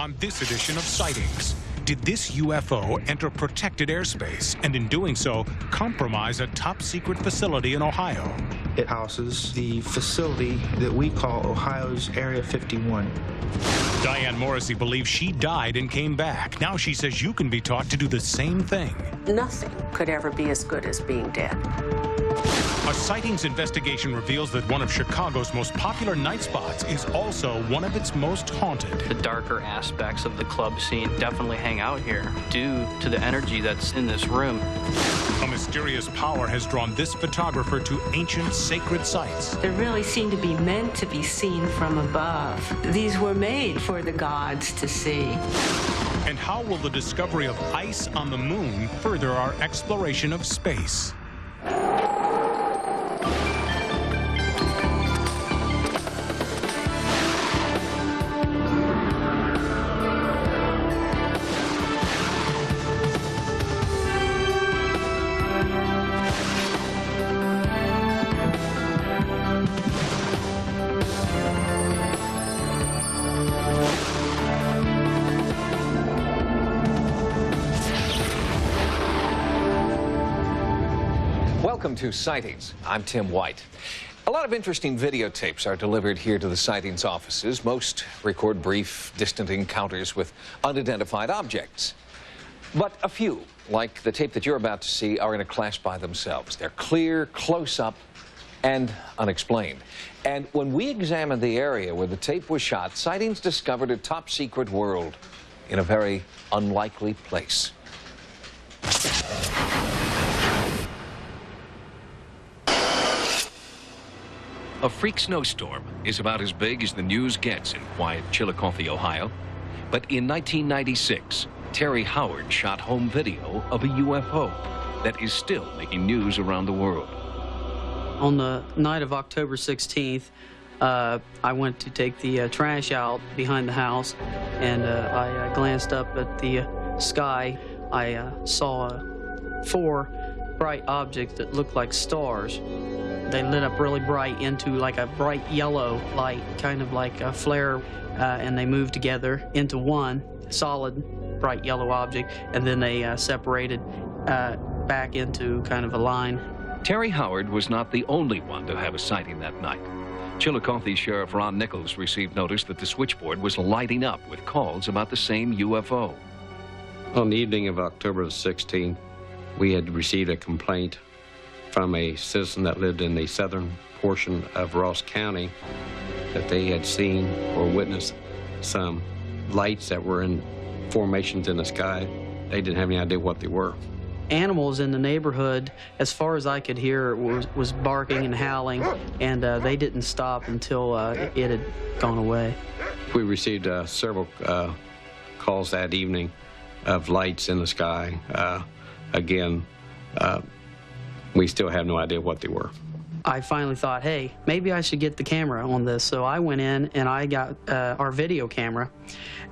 On this edition of Sightings, did this UFO enter protected airspace and in doing so compromise a top-secret facility in Ohio? It houses the facility that we call Ohio's Area 51. Diane Morrissey believes she died and came back. Now she says you can be taught to do the same thing. Nothing could ever be as good as being dead. A Sightings investigation reveals that one of Chicago's most popular night spots is also one of its most haunted. The darker aspects of the club scene definitely hang out here due to the energy that's in this room. A mysterious power has drawn this photographer to ancient sacred sites. They really seem to be meant to be seen from above. These were made for the gods to see. And how will the discovery of ice on the moon further our exploration of space? Welcome to Sightings. I'm Tim White. A lot of interesting videotapes are delivered here to the Sightings offices. Most record brief, distant encounters with unidentified objects. But a few, like the tape that you're about to see, are in a class by themselves. They're clear, close-up, and unexplained. And when we examined the area where the tape was shot, Sightings discovered a top-secret world in a very unlikely place. A freak snowstorm is about as big as the news gets in quiet Chillicothe, Ohio. But in 1996, Terry Howard shot home video of a UFO that is still making news around the world. On the night of October 16th, I went to take the trash out behind the house, and I glanced up at the sky. I saw 4 bright objects that looked like stars. They lit up really bright into like a bright yellow light, kind of like a flare, and they moved together into one solid bright yellow object, and then they separated back into kind of a line. Terry Howard was not the only one to have a sighting that night. Chillicothe Sheriff Ron Nichols received notice that the switchboard was lighting up with calls about the same UFO. On the evening of October the 16th, we had received a complaint from a citizen that lived in the southern portion of Ross County that they had seen or witnessed some lights that were in formations in the sky. They didn't have any idea what they were. Animals in the neighborhood, as far as I could hear, was barking and howling, and they didn't stop until it had gone away. We received several calls that evening of lights in the sky. Again, we still have no idea what they were. I finally thought, hey, maybe I should get the camera on this. So I went in and I got our video camera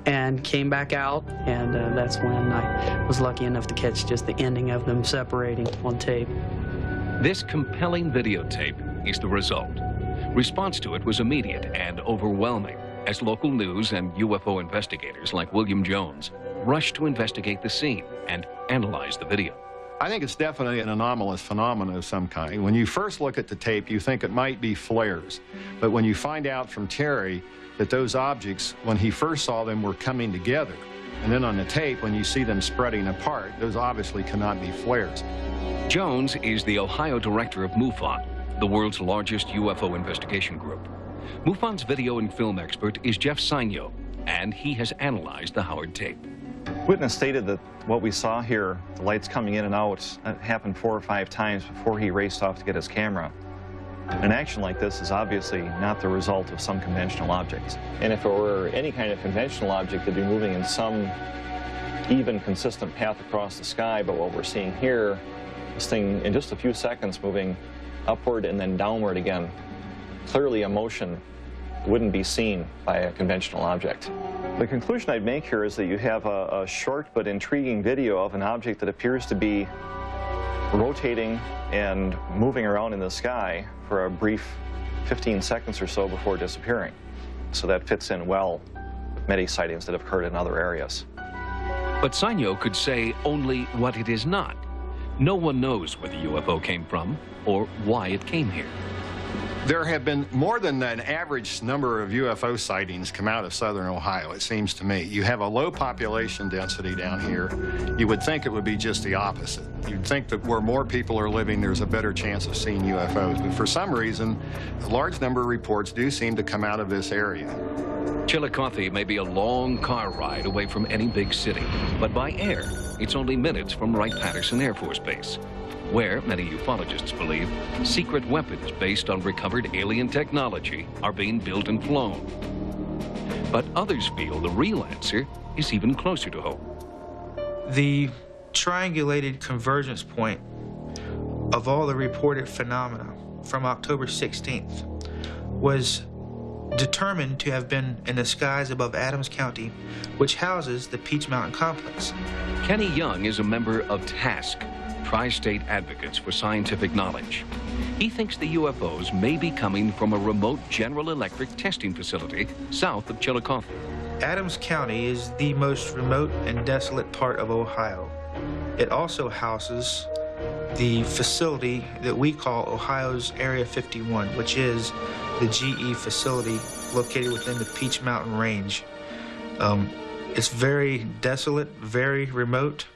and came back out, and that's when I was lucky enough to catch just the ending of them separating on tape. This compelling videotape is the result. Response to it was immediate and overwhelming as local news and UFO investigators like William Jones rushed to investigate the scene and analyze the video. I think it's definitely an anomalous phenomenon of some kind. When you first look at the tape, you think it might be flares. But when you find out from Terry that those objects, when he first saw them, were coming together, and then on the tape, when you see them spreading apart, those obviously cannot be flares. Jones is the Ohio director of MUFON, the world's largest UFO investigation group. MUFON's video and film expert is Jeff Saigno, and he has analyzed the Howard tape. Witness stated that what we saw here, the lights coming in and out, happened 4 or 5 times before he raced off to get his camera. An action like this is obviously not the result of some conventional objects. And if it were any kind of conventional object, it'd be moving in some even, consistent path across the sky. But what we're seeing here, this thing in just a few seconds moving upward and then downward again. Clearly a motion wouldn't be seen by a conventional object. The conclusion I'd make here is that you have a short but intriguing video of an object that appears to be rotating and moving around in the sky for a brief 15 seconds or so before disappearing. So that fits in well many sightings that have occurred in other areas. But Sanyo could say only what it is not. No one knows where the UFO came from or why it came here. There have been more than an average number of UFO sightings come out of southern Ohio, it seems to me. You have a low population density down here. You would think it would be just the opposite. You'd think that where more people are living, there's a better chance of seeing UFOs. But for some reason, a large number of reports do seem to come out of this area. Chillicothe may be a long car ride away from any big city, but by air, it's only minutes from Wright-Patterson Air Force Base, where many ufologists believe secret weapons based on recovered alien technology are being built and flown. But others feel the real answer is even closer to home. The triangulated convergence point of all the reported phenomena from October 16th was determined to have been in the skies above Adams County, which houses the Peach Mountain Complex. Kenny Young is a member of TASC, Tri-State Advocates for Scientific Knowledge. He thinks the UFOs may be coming from a remote General Electric testing facility south of Chillicothe. Adams County is the most remote and desolate part of Ohio. It also houses the facility that we call Ohio's Area 51, which is the GE facility located within the Peach Mountain Range. It's very desolate, very remote.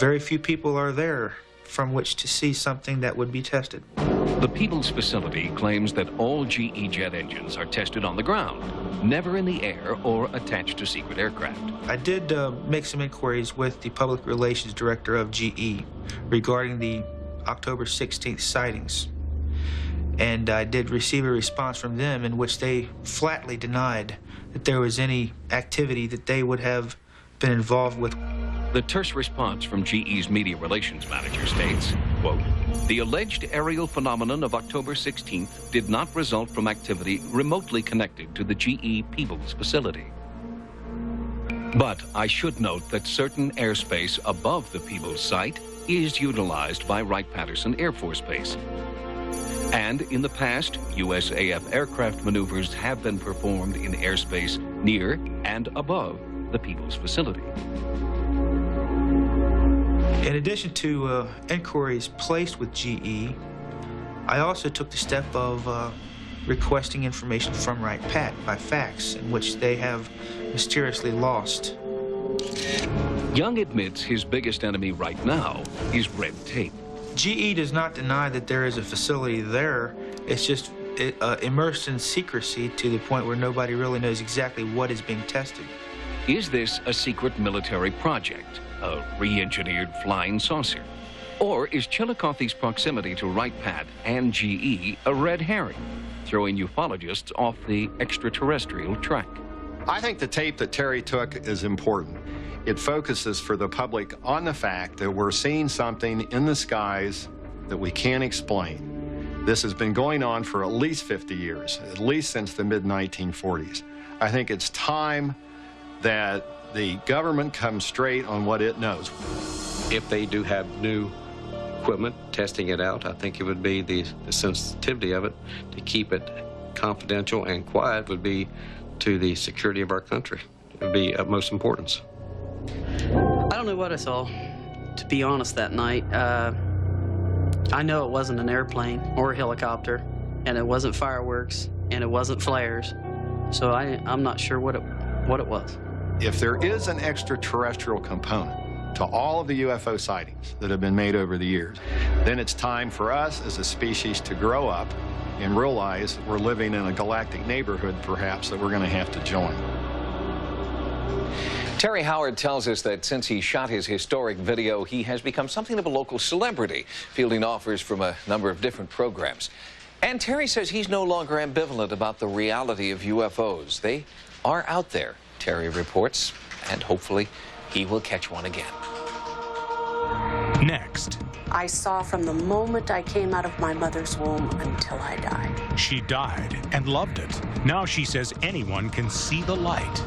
Very few people are there from which to see something that would be tested. The Peoples facility claims that all GE jet engines are tested on the ground, never in the air or attached to secret aircraft. I did make some inquiries with the public relations director of GE regarding the October 16th sightings. And I did receive a response from them in which they flatly denied that there was any activity that they would have been involved with. The terse response from GE's media relations manager states, quote, "The alleged aerial phenomenon of October 16th did not result from activity remotely connected to the GE Peoples facility. But I should note that certain airspace above the Peoples site is utilized by Wright-Patterson Air Force Base. And in the past, USAF aircraft maneuvers have been performed in airspace near and above the Peoples facility." In addition to inquiries placed with GE, I also took the step of requesting information from Wright-Pat by fax, in which they have mysteriously lost. Young admits his biggest enemy right now is red tape. GE does not deny that there is a facility there. It's just immersed in secrecy to the point where nobody really knows exactly what is being tested. Is this a secret military project, a re-engineered flying saucer? Or is Chillicothe's proximity to Wright-Pat and GE a red herring, throwing ufologists off the extraterrestrial track? I think the tape that Terry took is important. It focuses for the public on the fact that we're seeing something in the skies that we can't explain. This has been going on for at least 50 years, at least since the mid-1940s. I think it's time that the government comes straight on what it knows. If they do have new equipment, testing it out, I think it would be the sensitivity of it to keep it confidential and quiet would be to the security of our country. It would be of most importance. I don't know what I saw, to be honest, that night. I know it wasn't an airplane or a helicopter, and it wasn't fireworks, and it wasn't flares. So I'm not sure what it was. If there is an extraterrestrial component to all of the UFO sightings that have been made over the years, then it's time for us as a species to grow up and realize we're living in a galactic neighborhood, perhaps, that we're going to have to join. Terry Howard tells us that since he shot his historic video, he has become something of a local celebrity, fielding offers from a number of different programs. And Terry says he's no longer ambivalent about the reality of UFOs. They are out there, Terry reports, and hopefully he will catch one again. Next. I saw from the moment I came out of my mother's womb until I died. She died and loved it. Now she says anyone can see the light.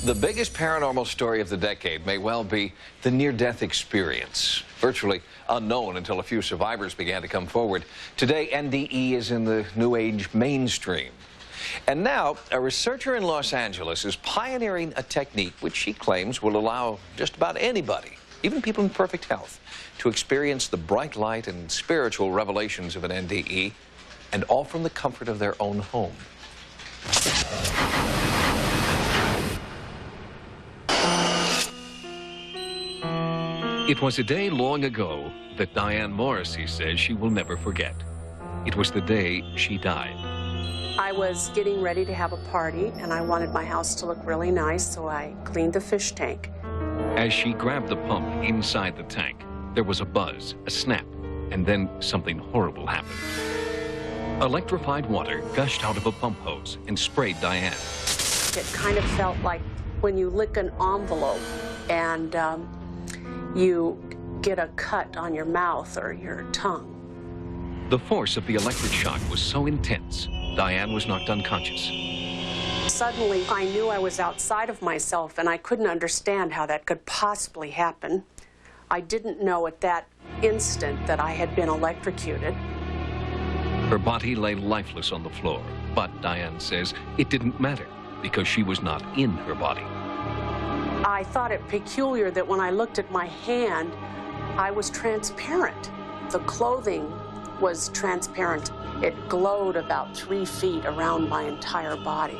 The biggest paranormal story of the decade may well be the near-death experience. Virtually unknown until a few survivors began to come forward. Today, NDE is in the New Age mainstream. And now, a researcher in Los Angeles is pioneering a technique which she claims will allow just about anybody, even people in perfect health, to experience the bright light and spiritual revelations of an NDE, and all from the comfort of their own home. It was a day long ago that Diane Morrissey says she will never forget. It was the day she died. I was getting ready to have a party, and I wanted my house to look really nice, so I cleaned the fish tank. As she grabbed the pump inside the tank, there was a buzz, a snap, and then something horrible happened. Electrified water gushed out of a pump hose and sprayed Diane. It kind of felt like when you lick an envelope and you get a cut on your mouth or your tongue. The force of the electric shock was so intense, Diane was knocked unconscious. Suddenly, I knew I was outside of myself, and I couldn't understand how that could possibly happen. I didn't know at that instant that I had been electrocuted. Her body lay lifeless on the floor, but Diane says it didn't matter because she was not in her body. I thought it peculiar that when I looked at my hand, I was transparent. The clothing was transparent. It glowed about 3 feet around my entire body.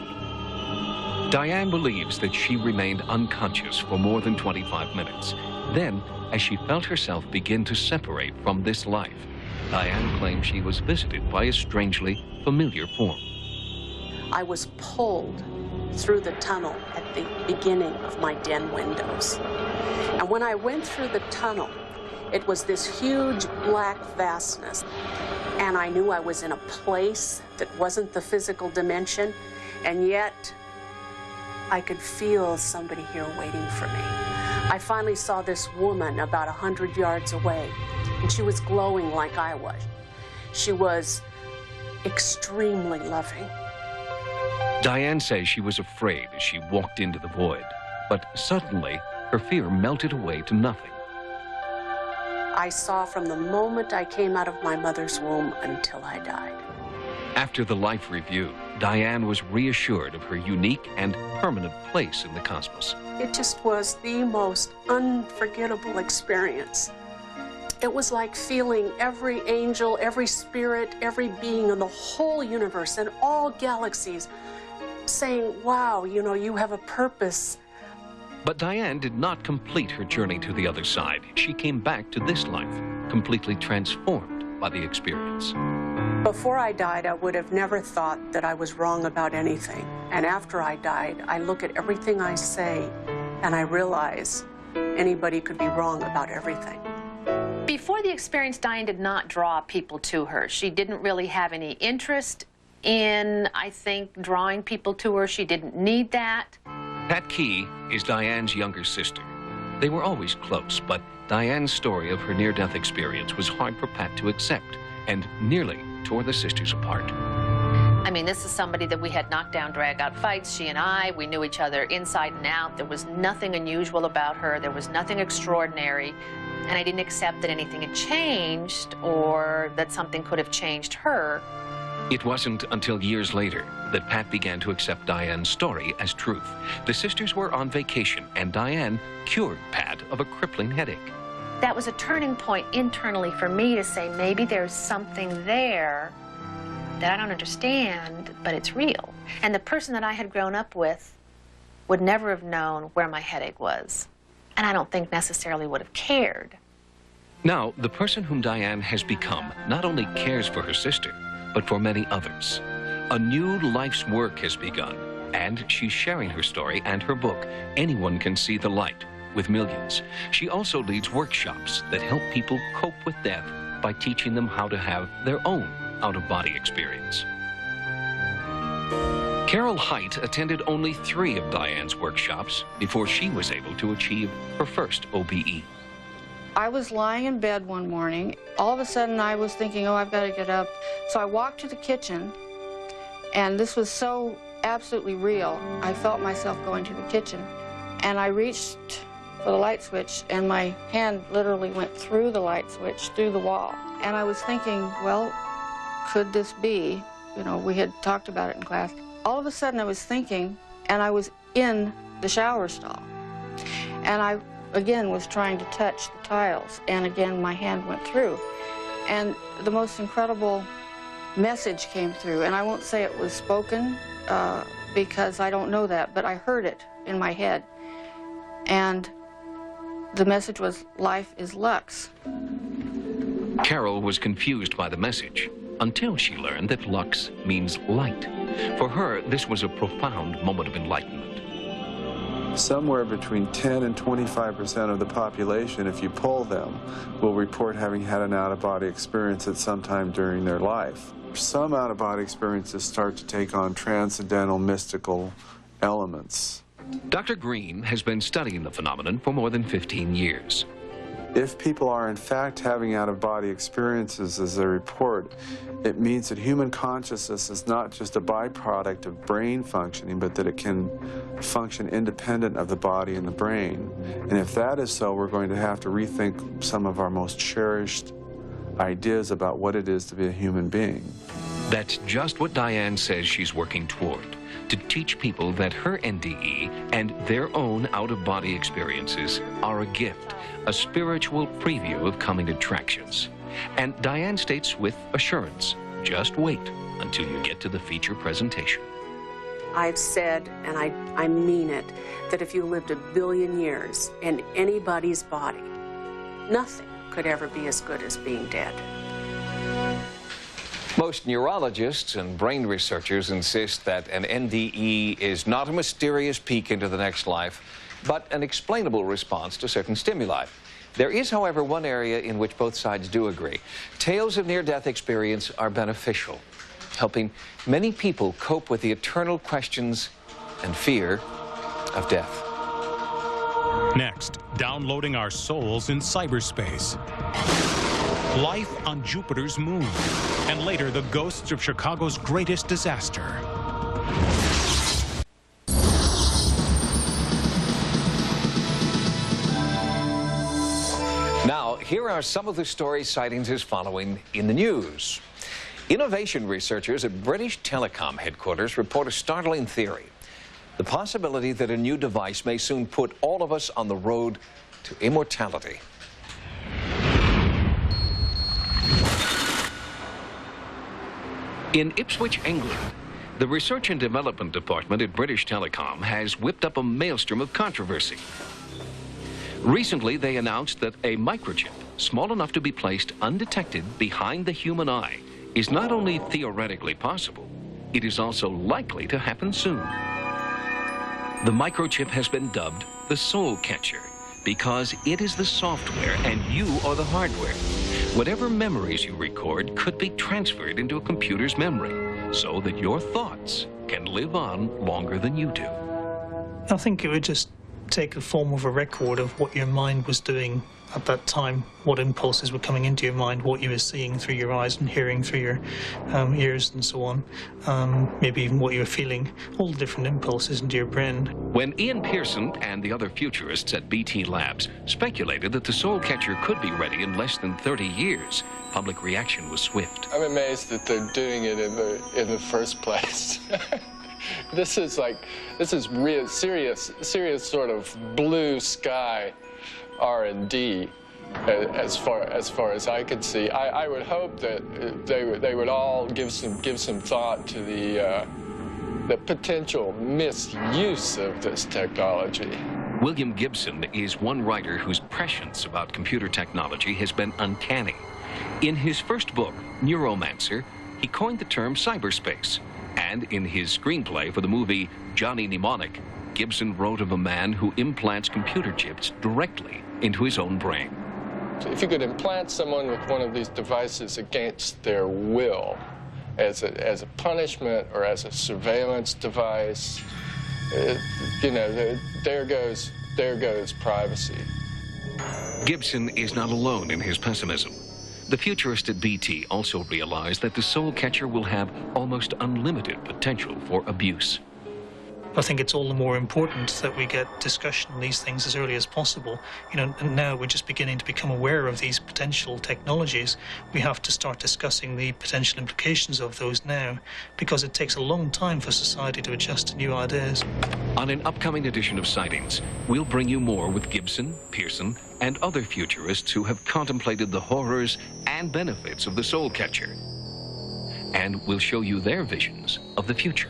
Diane believes that she remained unconscious for more than 25 minutes. Then, as she felt herself begin to separate from this life, Diane claims she was visited by a strangely familiar form. I was pulled through the tunnel at the beginning of my den windows. And when I went through the tunnel, it was this huge black vastness. And I knew I was in a place that wasn't the physical dimension, and yet I could feel somebody here waiting for me. I finally saw this woman about 100 yards away, and she was glowing like I was. She was extremely loving. Diane says she was afraid as she walked into the void, but suddenly her fear melted away to nothing. I saw from the moment I came out of my mother's womb until I died. After the life review, Diane was reassured of her unique and permanent place in the cosmos. It just was the most unforgettable experience. It was like feeling every angel, every spirit, every being in the whole universe and all galaxies saying, wow, you know, you have a purpose. But Diane did not complete her journey to the other side. She came back to this life, completely transformed by the experience. Before I died, I would have never thought that I was wrong about anything. And after I died, I look at everything I say and I realize anybody could be wrong about everything. Before the experience, Diane did not draw people to her. She didn't really have any interest in, I think, drawing people to her. She didn't need that. Pat Key is Diane's younger sister. They were always close, but Diane's story of her near-death experience was hard for Pat to accept and nearly tore the sisters apart. I mean, this is somebody that we had knockdown, drag-out fights, she and I. We knew each other inside and out. There was nothing unusual about her. There was nothing extraordinary. And I didn't accept that anything had changed or that something could have changed her. It wasn't until years later that Pat began to accept Diane's story as truth. The sisters were on vacation, and Diane cured Pat of a crippling headache. That was a turning point internally for me to say, maybe there's something there that I don't understand, but it's real. And the person that I had grown up with would never have known where my headache was. And I don't think necessarily would have cared. Now, the person whom Diane has become not only cares for her sister, but for many others. A new life's work has begun, and she's sharing her story and her book, Anyone Can See the Light, with millions. She also leads workshops that help people cope with death by teaching them how to have their own out-of-body experience. Carol Haidt attended only 3 of Diane's workshops before she was able to achieve her first OBE. I was lying in bed one morning. All of a sudden, I was thinking, oh, I've got to get up. So I walked to the kitchen, and this was so absolutely real. I felt myself going to the kitchen, and I reached for the light switch, and my hand literally went through the light switch, through the wall. And I was thinking, well, could this be? You know, we had talked about it in class. All of a sudden I was thinking, and I was in the shower stall. And I, again, was trying to touch the tiles, and again, my hand went through. And the most incredible message came through, and I won't say it was spoken because I don't know that, but I heard it in my head. And the message was, life is lux. Carol was confused by the message until she learned that lux means light. For her, this was a profound moment of enlightenment. Somewhere between 10 and 25% of the population, if you poll them, will report having had an out-of-body experience at some time during their life. Some out-of-body experiences start to take on transcendental, mystical elements. Dr. Green has been studying the phenomenon for more than 15 years. If people are in fact having out-of-body experiences as they report, it means that human consciousness is not just a byproduct of brain functioning, but that it can function independent of the body and the brain. And if that is so, we're going to have to rethink some of our most cherished ideas about what it is to be a human being. That's just what Diane says she's working toward, to teach people that her NDE and their own out-of-body experiences are a gift, a spiritual preview of coming attractions. And Diane states with assurance, just wait until you get to the feature presentation. I've said, and I mean it, that if you lived 1 billion years in anybody's body, nothing could ever be as good as being dead. Most neurologists and brain researchers insist that an NDE is not a mysterious peek into the next life, but an explainable response to certain stimuli. There is, however, one area in which both sides do agree. Tales of near-death experience are beneficial, helping many people cope with the eternal questions and fear of death. Next, downloading our souls in cyberspace. Life on Jupiter's moon. And later, the ghosts of Chicago's greatest disaster. Now, here are some of the stories Sightings is following in the news. Innovation researchers at British Telecom headquarters report a startling theory. The possibility that a new device may soon put all of us on the road to immortality. In Ipswich, England, the Research and Development Department at British Telecom has whipped up a maelstrom of controversy. Recently, they announced that a microchip, small enough to be placed undetected behind the human eye, is not only theoretically possible, it is also likely to happen soon. The microchip has been dubbed the soul catcher because it is the software and you are the hardware. Whatever memories you record could be transferred into a computer's memory so that your thoughts can live on longer than you do. I think it would just take the form of a record of what your mind was doing at that time, what impulses were coming into your mind, what you were seeing through your eyes and hearing through your ears and so on, maybe even what you were feeling, all the different impulses into your brain. When Ian Pearson and the other futurists at BT Labs speculated that the soul catcher could be ready in less than 30 years, public reaction was swift. I'm amazed that they're doing it in the first place. This is real serious sort of blue sky R&D as far as I could see. I would hope that they would all give some thought to the potential misuse of this technology. William Gibson is one writer whose prescience about computer technology has been uncanny. In his first book, Neuromancer, he coined the term cyberspace. And in his screenplay for the movie Johnny Mnemonic, Gibson wrote of a man who implants computer chips directly into his own brain. If you could implant someone with one of these devices against their will, as a punishment or as a surveillance device, you know, there goes privacy. Gibson is not alone in his pessimism. The futurist at BT also realized that the soul catcher will have almost unlimited potential for abuse. I think it's all the more important that we get discussion on these things as early as possible. You know, and now we're just beginning to become aware of these potential technologies. We have to start discussing the potential implications of those now, because it takes a long time for society to adjust to new ideas. On an upcoming edition of Sightings, we'll bring you more with Gibson, Pearson, and other futurists who have contemplated the horrors and benefits of the soul catcher. And we'll show you their visions of the future.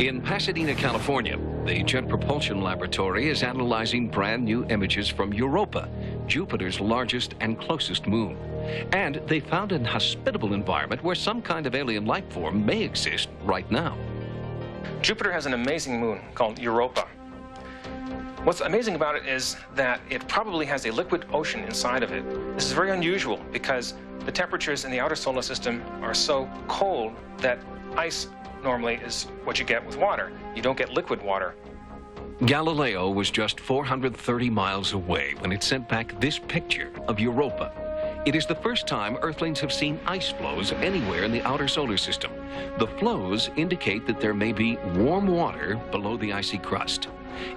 In Pasadena, California, the Jet Propulsion Laboratory is analyzing brand new images from Europa, Jupiter's largest and closest moon. And they found an hospitable environment where some kind of alien life form may exist right now. Jupiter has an amazing moon called Europa. What's amazing about it is that it probably has a liquid ocean inside of it. This is very unusual because the temperatures in the outer solar system are so cold that ice normally is what you get with water. You don't get liquid water. Galileo was just 430 miles away when it sent back this picture of Europa. It is the first time Earthlings have seen ice flows anywhere in the outer solar system. The flows indicate that there may be warm water below the icy crust.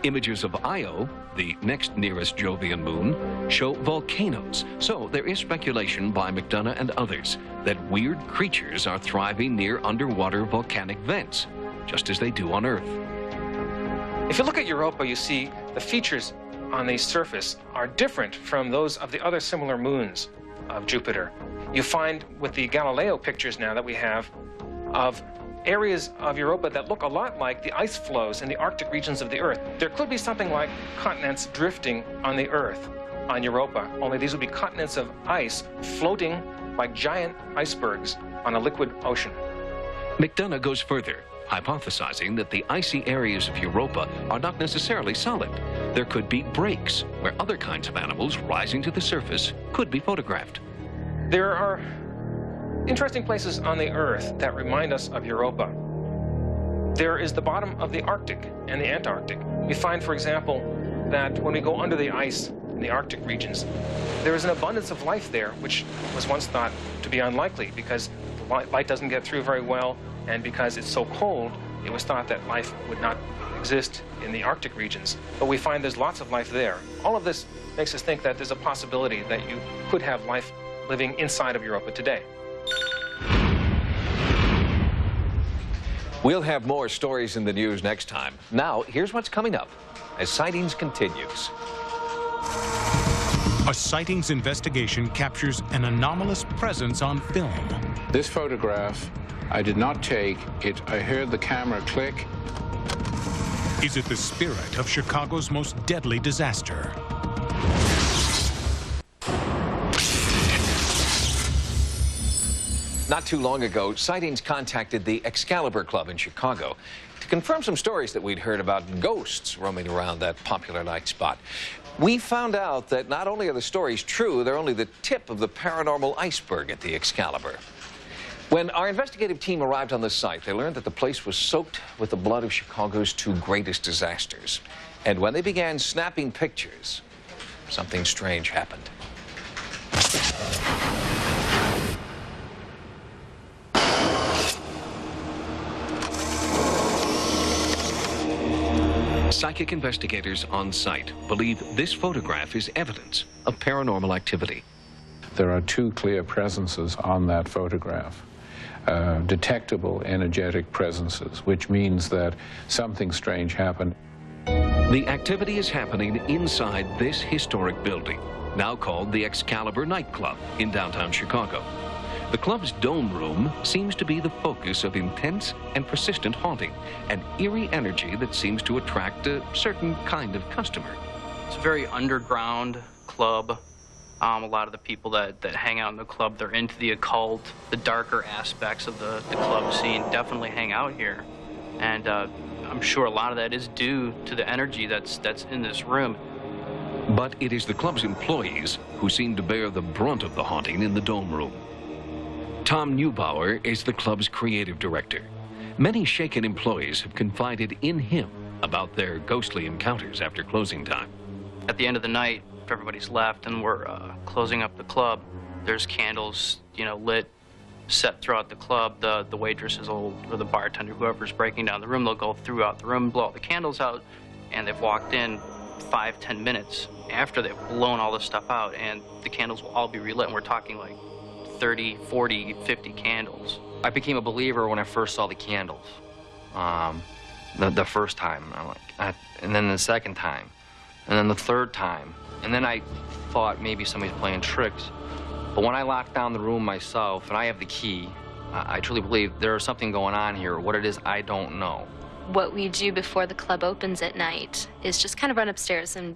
Images of Io, the next nearest Jovian moon, show volcanoes, so there is speculation by McDonough and others that weird creatures are thriving near underwater volcanic vents, just as they do on Earth. If you look at Europa, you see the features on the surface are different from those of the other similar moons of Jupiter. You find with the Galileo pictures now that we have of areas of Europa that look a lot like the ice flows in the Arctic regions of the Earth. There could be something like continents drifting on the Earth on Europa, only these would be continents of ice floating like giant icebergs on a liquid ocean. McDonough goes further, hypothesizing that the icy areas of Europa are not necessarily solid. There could be breaks where other kinds of animals rising to the surface could be photographed. There are interesting places on the Earth that remind us of Europa. There is the bottom of the Arctic and the Antarctic. We find, for example, that when we go under the ice in the Arctic regions, there is an abundance of life there, which was once thought to be unlikely because light doesn't get through very well, and because it's so cold, it was thought that life would not exist in the Arctic regions. But we find there's lots of life there. All of this makes us think that there's a possibility that you could have life living inside of Europa today. We'll have more stories in the news next time. Now, here's what's coming up as Sightings continues. A Sightings investigation captures an anomalous presence on film. This photograph I did not take. I heard the camera click. Is it the spirit of Chicago's most deadly disaster? Not too long ago, Sightings contacted the Excalibur Club in Chicago to confirm some stories that we'd heard about ghosts roaming around that popular night spot. We found out that not only are the stories true, they're only the tip of the paranormal iceberg at the Excalibur. When our investigative team arrived on the site, they learned that the place was soaked with the blood of Chicago's two greatest disasters. And when they began snapping pictures, something strange happened. Psychic investigators on site believe this photograph is evidence of paranormal activity. There are two clear presences on that photograph. Detectable energetic presences, which means that something strange happened. The activity is happening inside this historic building, now called the Excalibur Nightclub in downtown Chicago. The club's dome room seems to be the focus of intense and persistent haunting, an eerie energy that seems to attract a certain kind of customer. It's a very underground club. A lot of the people that hang out in the club, they're into the occult, the darker aspects of the club scene definitely hang out here. And I'm sure a lot of that is due to the energy that's in this room. But it is the club's employees who seem to bear the brunt of the haunting in the dome room. Tom Neubauer is the club's creative director. Many shaken employees have confided in him about their ghostly encounters after closing time. At the end of the night, if everybody's left and we're closing up the club, There's candles, you know, lit, set throughout the club. The waitresses or the bartender, whoever's breaking down the room, they'll go throughout the room, blow all the candles out, and they've walked in 5-10 minutes after they've blown all this stuff out, and the candles will all be relit, and we're talking like 30, 40, 50 candles. I became a believer when I first saw the candles. The first time, I'm like, and then the second time, and then the third time, and then I thought maybe somebody's playing tricks. But when I locked down the room myself, and I have the key, I truly believe there's something going on here. What it is, I don't know. What we do before the club opens at night is just kind of run upstairs and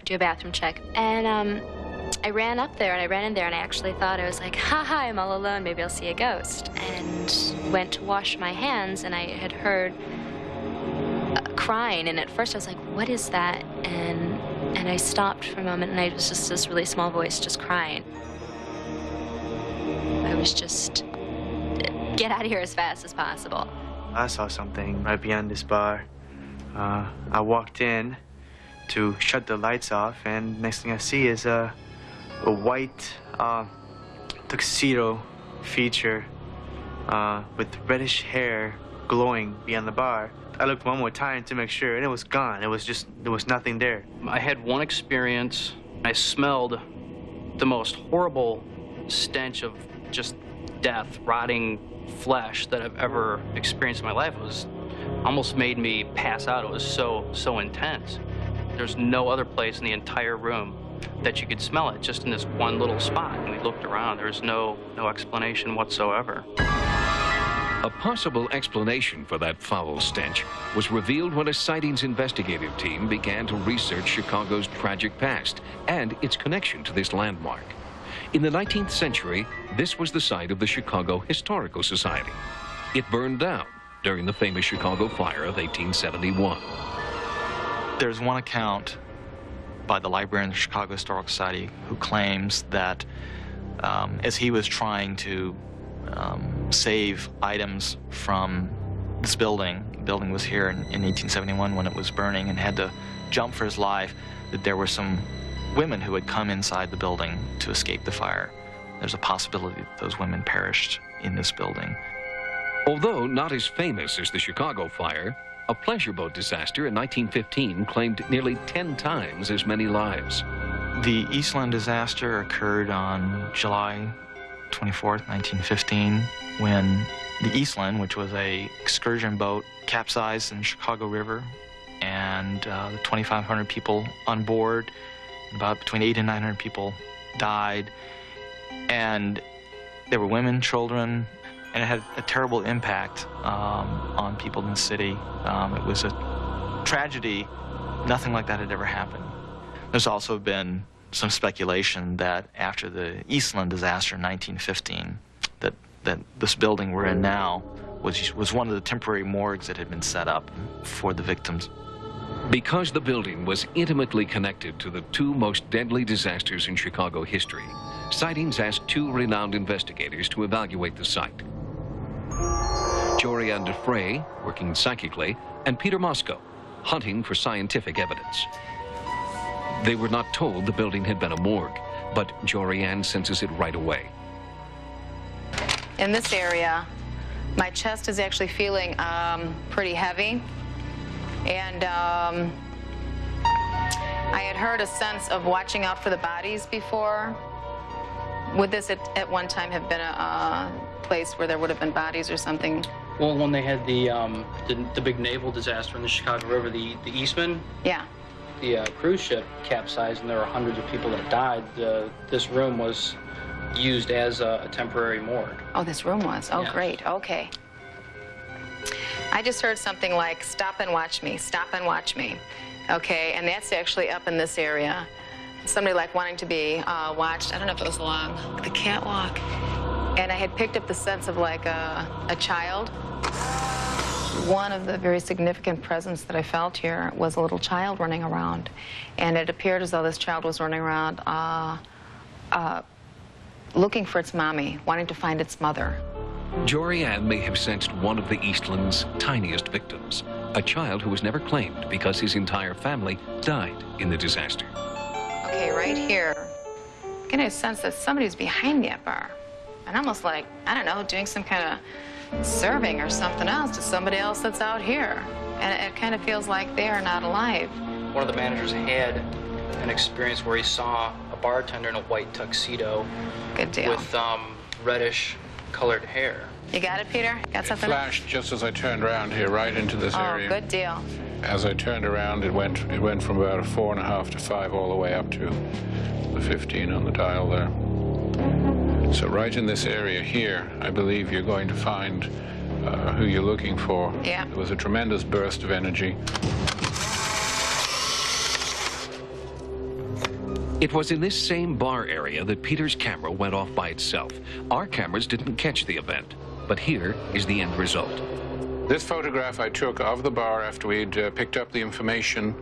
do a bathroom check. And I ran up there and I ran in there and I actually thought, I was like, haha, I'm all alone, maybe I'll see a ghost. And went to wash my hands and I had heard crying, and at first I was like, what is that? And I stopped for a moment and I was just this really small voice just crying. I was just, get out of here as fast as possible. I saw something right beyond this bar. I walked in to shut the lights off, and next thing I see is a white tuxedo feature with reddish hair glowing beyond the bar. I looked one more time to make sure, and it was gone. There was nothing there. I had one experience. I smelled the most horrible stench of just death, rotting flesh that I've ever experienced in my life. It was almost made me pass out. It was so intense. There's no other place in the entire room that you could smell it, just in this one little spot. And we looked around. There's no explanation whatsoever. A possible explanation for that foul stench was revealed when a Sightings investigative team began to research Chicago's tragic past and its connection to this landmark. In the 19th century, this was the site of the Chicago Historical Society. It burned down during the famous Chicago fire of 1871. There's one account by the librarian of the Chicago Historical Society who claims that as he was trying to save items from this building, the building was here in 1871 when it was burning, and had to jump for his life, that there were some women who had come inside the building to escape the fire. There's a possibility that those women perished in this building. Although not as famous as the Chicago fire, a pleasure boat disaster in 1915 claimed nearly 10 times as many lives. The Eastland disaster occurred on July 24th, 1915, when the Eastland, which was an excursion boat, capsized in the Chicago River, and the 2,500 people on board, about between 800 and 900 people died, and there were women, children, and it had a terrible impact on people in the city. It was a tragedy. Nothing like that had ever happened. There's also been some speculation that after the Eastland disaster in 1915, that this building we're in now was one of the temporary morgues that had been set up for the victims. Because the building was intimately connected to the two most deadly disasters in Chicago history, Sightings asked two renowned investigators to evaluate the site. Jorianne Defray, working psychically, and Peter Moscow, hunting for scientific evidence. They were not told the building had been a morgue, but Jorianne senses it right away. In this area, my chest is actually feeling pretty heavy. And I had heard a sense of watching out for the bodies before. Would this at one time have been a place where there would have been bodies or something? Well, when they had the big naval disaster in the Chicago River, the Eastman, yeah, the cruise ship capsized and there were hundreds of people that died. This room was used as a temporary morgue. Oh, this room was? Oh, yes. Great, okay. I just heard something like, stop and watch me, stop and watch me. Okay, and that's actually up in this area. Somebody like wanting to be watched. I don't know if it was along the catwalk. And I had picked up the sense of like a child. One of the very significant presence that I felt here was a little child running around. And it appeared as though this child was running around looking for its mommy, wanting to find its mother. Jorianne may have sensed one of the Eastland's tiniest victims, a child who was never claimed because his entire family died in the disaster. Okay, right here, getting a sense that somebody's behind that bar. And almost like, I don't know, doing some kind of serving or something else to somebody else that's out here. And it kind of feels like they are not alive. One of the managers had an experience where he saw a bartender in a white tuxedo. Good deal. With reddish colored hair. You got it, Peter? Got something? It flashed just as I turned around here, right into this area. Oh, good deal. As I turned around, it went from about a 4.5 to 5 all the way up to the 15 on the dial there. So right in this area here, I believe you're going to find who you're looking for. Yeah. There was a tremendous burst of energy. It was in this same bar area that Peter's camera went off by itself. Our cameras didn't catch the event, but here is the end result. This photograph I took of the bar after we'd picked up the information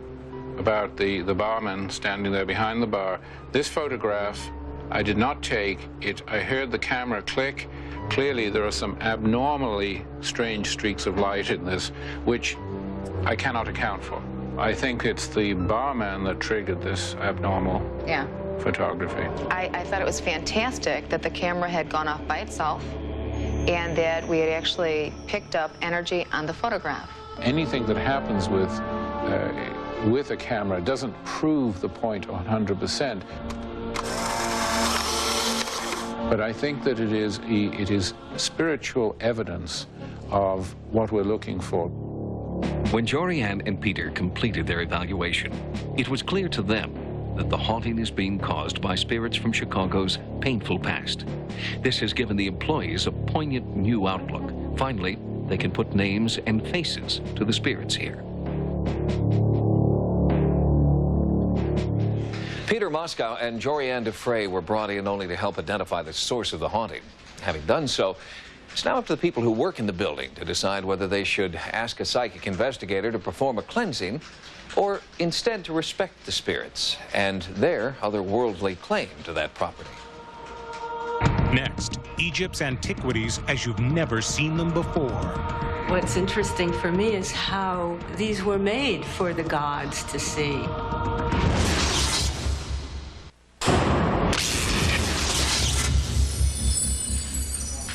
about the barman standing there behind the bar. This photograph I did not take it. I heard the camera click. Clearly there are some abnormally strange streaks of light in this, which I cannot account for. I think it's the barman that triggered this abnormal photography. I thought it was fantastic that the camera had gone off by itself and that we had actually picked up energy on the photograph. Anything that happens with a camera doesn't prove the point 100%. But I think that it is spiritual evidence of what we're looking for. When Jorianne and Peter completed their evaluation, it was clear to them that the haunting is being caused by spirits from Chicago's painful past. This has given the employees a poignant new outlook. Finally, they can put names and faces to the spirits here. Peter Moscow and Jorianne Defray were brought in only to help identify the source of the haunting. Having done so, it's now up to the people who work in the building to decide whether they should ask a psychic investigator to perform a cleansing or instead to respect the spirits and their otherworldly claim to that property. Next, Egypt's antiquities as you've never seen them before. What's interesting for me is how these were made for the gods to see.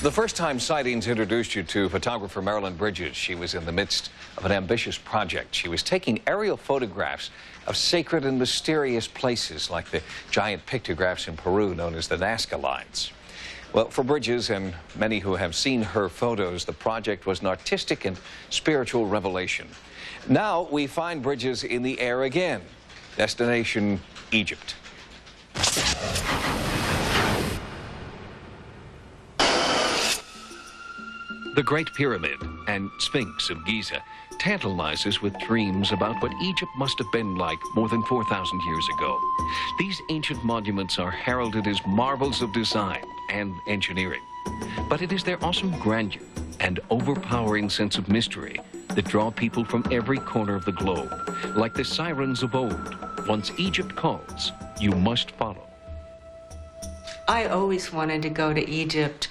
The first time Sightings introduced you to photographer Marilyn Bridges, she was in the midst of an ambitious project. She was taking aerial photographs of sacred and mysterious places like the giant pictographs in Peru known as the Nazca Lines. Well, for Bridges and many who have seen her photos, the project was an artistic and spiritual revelation. Now we find Bridges in the air again. Destination, Egypt. The Great Pyramid and Sphinx of Giza tantalize us with dreams about what Egypt must have been like more than 4,000 years ago. These ancient monuments are heralded as marvels of design and engineering. But it is their awesome grandeur and overpowering sense of mystery that draw people from every corner of the globe. Like the sirens of old, once Egypt calls, you must follow. I always wanted to go to Egypt.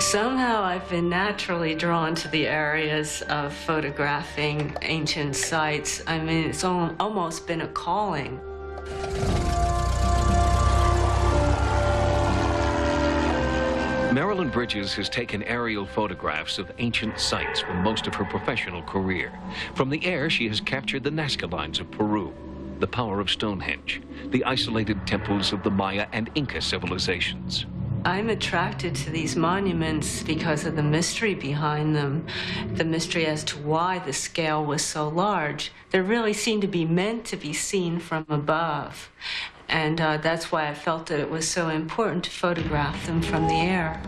Somehow I've been naturally drawn to the areas of photographing ancient sites. I mean, it's almost been a calling. Marilyn Bridges has taken aerial photographs of ancient sites for most of her professional career. From the air, she has captured the Nazca Lines of Peru, the power of Stonehenge, the isolated temples of the Maya and Inca civilizations. I'm attracted to these monuments because of the mystery behind them, the mystery as to why the scale was so large. They really seem to be meant to be seen from above. And that's why I felt that it was so important to photograph them from the air.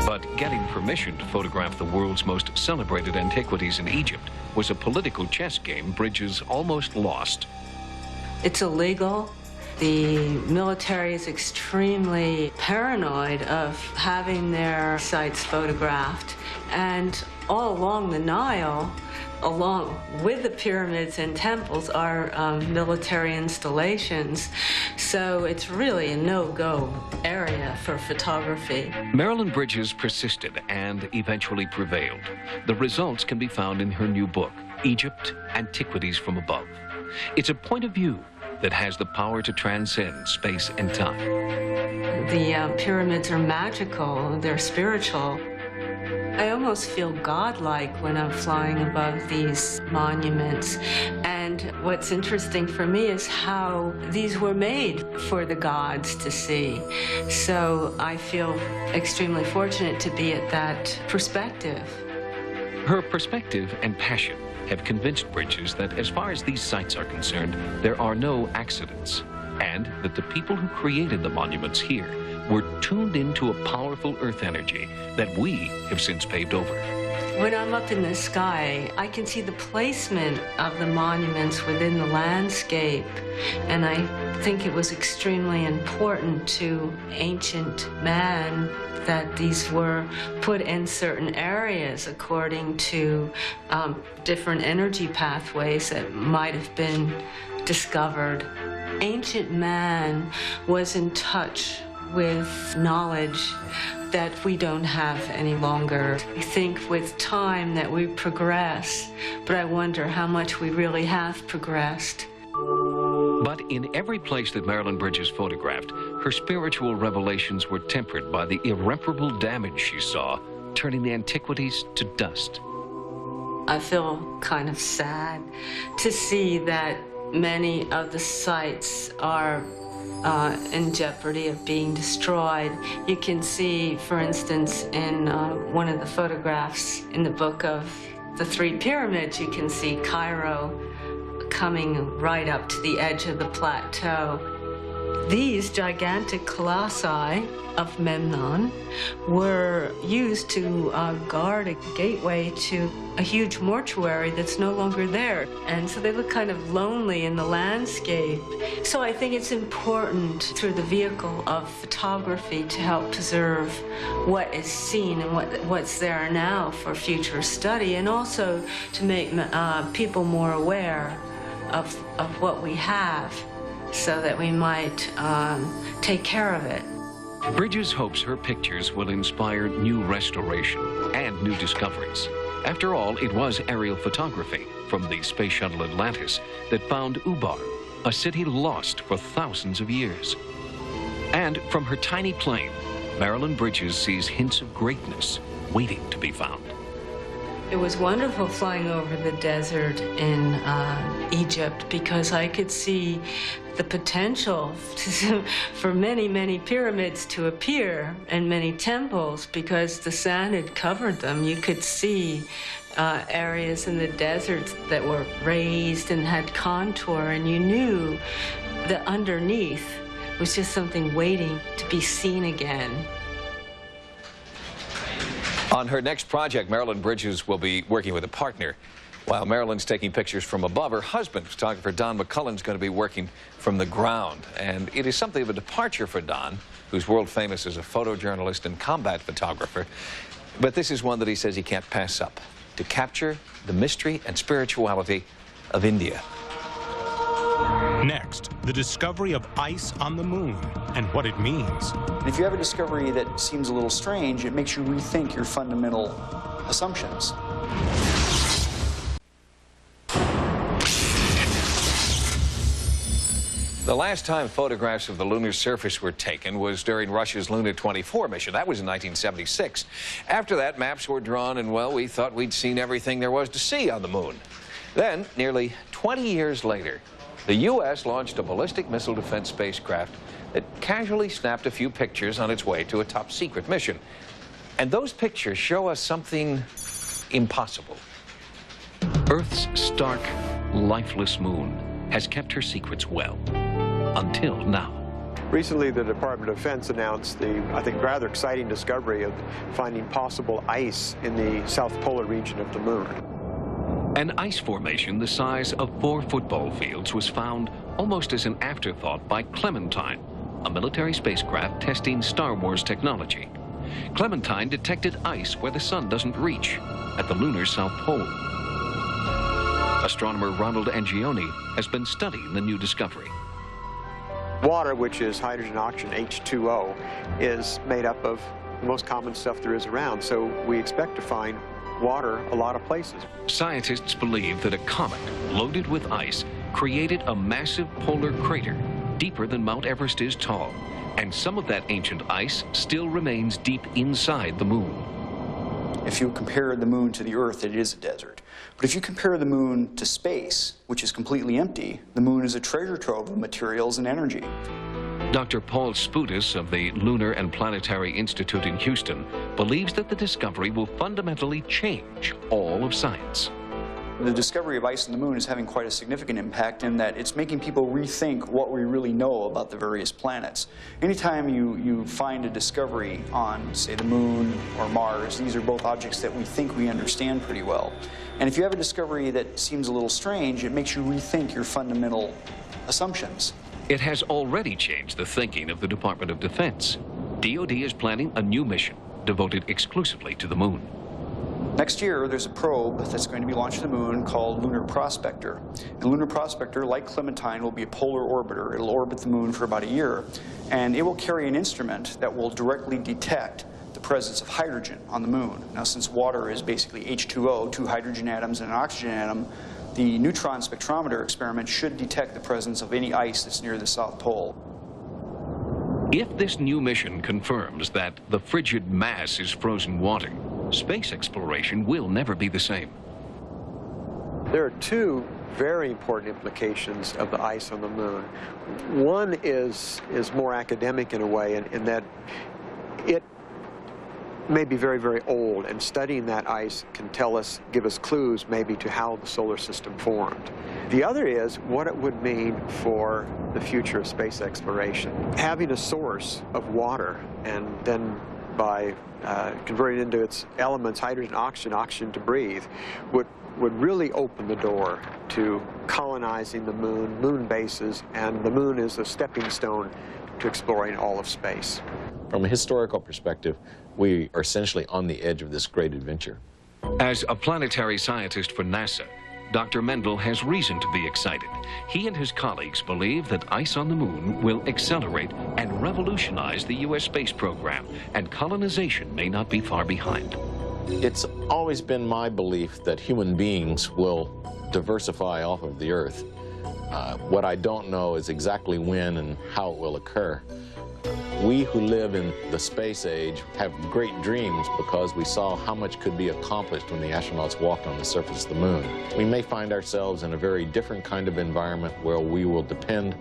But getting permission to photograph the world's most celebrated antiquities in Egypt was a political chess game Bridges almost lost. It's illegal. The military is extremely paranoid of having their sites photographed. And all along the Nile, along with the pyramids and temples, are military installations. So it's really a no-go area for photography. Marilyn Bridges persisted and eventually prevailed. The results can be found in her new book, Egypt, Antiquities from Above. It's a point of view that has the power to transcend space and time. The pyramids are magical, they're spiritual. I almost feel godlike when I'm flying above these monuments. And what's interesting for me is how these were made for the gods to see. So I feel extremely fortunate to be at that perspective. Her perspective and passion have convinced Bridges that as far as these sites are concerned, there are no accidents, and that the people who created the monuments here were tuned into a powerful earth energy that we have since paved over. When I'm up in the sky, I can see the placement of the monuments within the landscape, and I think it was extremely important to ancient man that these were put in certain areas according to different energy pathways that might have been discovered. Ancient man was in touch with knowledge that we don't have any longer. I think with time that we progress, but I wonder how much we really have progressed. But in every place that Marilyn Bridges photographed, her spiritual revelations were tempered by the irreparable damage she saw, turning the antiquities to dust. I feel kind of sad to see that many of the sites are in jeopardy of being destroyed. You can see, for instance, in one of the photographs in the book of the 3 pyramids, you can see Cairo coming right up to the edge of the plateau. These gigantic colossi of Memnon were used to guard a gateway to a huge mortuary that's no longer there. And so they look kind of lonely in the landscape. So I think it's important through the vehicle of photography to help preserve what is seen and what's there now for future study, and also to make people more aware of what we have, so that we might take care of it. Bridges hopes her pictures will inspire new restoration and new discoveries. After all, it was aerial photography from the space shuttle Atlantis that found Ubar, a city lost for thousands of years. And from her tiny plane, Marilyn Bridges sees hints of greatness waiting to be found. It was wonderful flying over the desert in Egypt, because I could see the potential for many, many pyramids to appear and many temples, because the sand had covered them. You could see areas in the desert that were raised and had contour, and you knew that underneath was just something waiting to be seen again. On her next project, Marilyn Bridges will be working with a partner. While Marilyn's taking pictures from above, her husband, photographer Don McCullen's going to be working from the ground. And it is something of a departure for Don, who's world famous as a photojournalist and combat photographer. But this is one that he says he can't pass up, to capture the mystery and spirituality of India. Next, the discovery of ice on the moon and what it means. If you have a discovery that seems a little strange, it makes you rethink your fundamental assumptions. The last time photographs of the lunar surface were taken was during Russia's Luna 24 mission. That was in 1976. After that, maps were drawn, and, well, we thought we'd seen everything there was to see on the moon. Then, nearly 20 years later, the U.S. launched a ballistic missile defense spacecraft that casually snapped a few pictures on its way to a top-secret mission. And those pictures show us something impossible. Earth's stark, lifeless moon has kept her secrets well, until now. Recently, the Department of Defense announced the, I think, rather exciting discovery of finding possible ice in the south polar region of the moon. An ice formation the size of 4 football fields was found almost as an afterthought by Clementine, a military spacecraft testing Star Wars technology. Clementine detected ice where the sun doesn't reach, at the lunar South Pole. Astronomer Ronald Angioni has been studying the new discovery. Water, which is hydrogen, oxygen, H2O, is made up of the most common stuff there is around, so we expect to find water a lot of places. Scientists believe that a comet loaded with ice created a massive polar crater deeper than Mount Everest is tall, and some of that ancient ice still remains deep inside the moon. If you compare the moon to the Earth, it is a desert. But if you compare the moon to space, which is completely empty, the moon is a treasure trove of materials and energy. Dr. Paul Spudis of the Lunar and Planetary Institute in Houston believes that the discovery will fundamentally change all of science. The discovery of ice on the moon is having quite a significant impact in that it's making people rethink what we really know about the various planets. Anytime you find a discovery on, say, the moon or Mars, these are both objects that we think we understand pretty well. And if you have a discovery that seems a little strange, it makes you rethink your fundamental assumptions. It has already changed the thinking of the Department of Defense. DoD is planning a new mission devoted exclusively to the moon. Next year, there's a probe that's going to be launched to the moon called Lunar Prospector. And Lunar Prospector, like Clementine, will be a polar orbiter. It'll orbit the moon for about a year, and it will carry an instrument that will directly detect the presence of hydrogen on the moon. Now, since water is basically H2O, 2 hydrogen atoms and an oxygen atom, the neutron spectrometer experiment should detect the presence of any ice that's near the South Pole. If this new mission confirms that the frigid mass is frozen water, space exploration will never be the same. There are two very important implications of the ice on the moon. One is more academic in a way, in that it may be very, very old, and studying that ice can give us clues maybe to how the solar system formed. The other is what it would mean for the future of space exploration. Having a source of water, and then by converting into its elements, hydrogen, oxygen to breathe, would really open the door to colonizing the moon, moon bases, and the moon is a stepping stone to exploring all of space. From a historical perspective, we are essentially on the edge of this great adventure. As a planetary scientist for NASA, Dr. Mendel has reason to be excited. He and his colleagues believe that ice on the moon will accelerate and revolutionize the U.S. space program, and colonization may not be far behind. It's always been my belief that human beings will diversify off of the Earth. What I don't know is exactly when and how it will occur. We who live in the space age have great dreams because we saw how much could be accomplished when the astronauts walked on the surface of the moon. We may find ourselves in a very different kind of environment where we will depend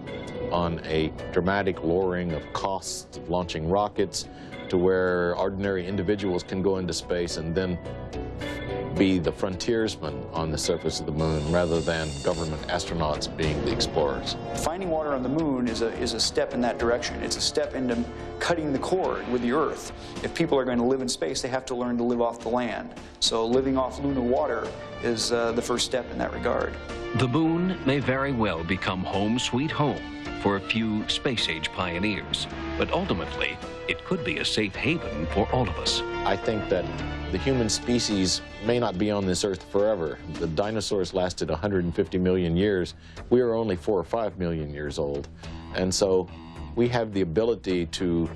on a dramatic lowering of costs of launching rockets to where ordinary individuals can go into space and then be the frontiersmen on the surface of the moon rather than government astronauts being the explorers. Finding water on the moon is a step in that direction. It's a step into cutting the cord with the Earth. If people are going to live in space, they have to learn to live off the land. So living off lunar water is the first step in that regard. The moon may very well become home sweet home for a few space-age pioneers, but ultimately, it could be a safe haven for all of us. I think that the human species may not be on this Earth forever. The dinosaurs lasted 150 million years. We are only 4 or 5 million years old. And so we have the ability to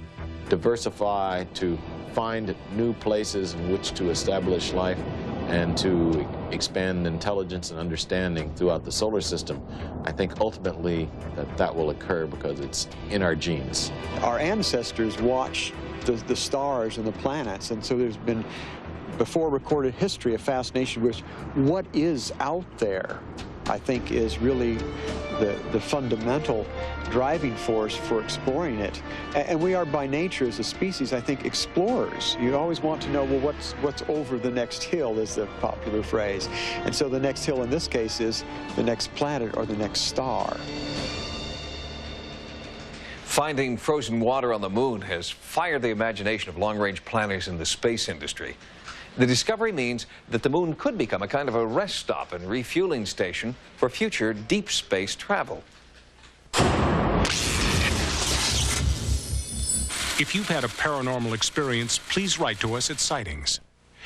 diversify, to find new places in which to establish life, and to expand intelligence and understanding throughout the solar system. I think ultimately that will occur because it's in our genes. Our ancestors watched the stars and the planets, and so there's been, before recorded history, a fascination with what is out there, I think, is really the fundamental driving force for exploring it. And we are by nature as a species, I think, explorers. You always want to know, well, what's over the next hill is the popular phrase. And so the next hill in this case is the next planet or the next star. Finding frozen water on the moon has fired the imagination of long-range planners in the space industry. The discovery means that the moon could become a kind of a rest stop and refueling station for future deep space travel. If you've had a paranormal experience, please write to us at Sightings.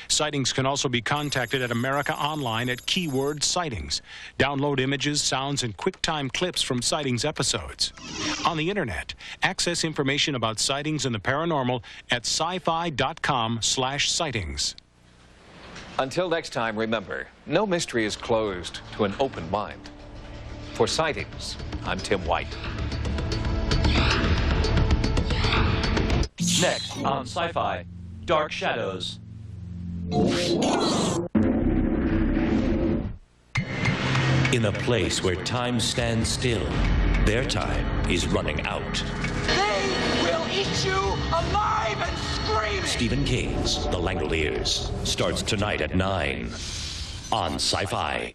Sightings can also be contacted at America Online at keyword Sightings. Download images, sounds, and QuickTime clips from Sightings episodes. On the internet, access information about sightings and the paranormal at sci-fi.com/sightings. Until next time, remember, no mystery is closed to an open mind. For Sightings, I'm Tim White. Next on Sci-Fi, Dark Shadows. In a place where time stands still, their time is running out. They will eat you alive and screaming! Stephen King's The Langoliers starts tonight at 9 on Sci-Fi.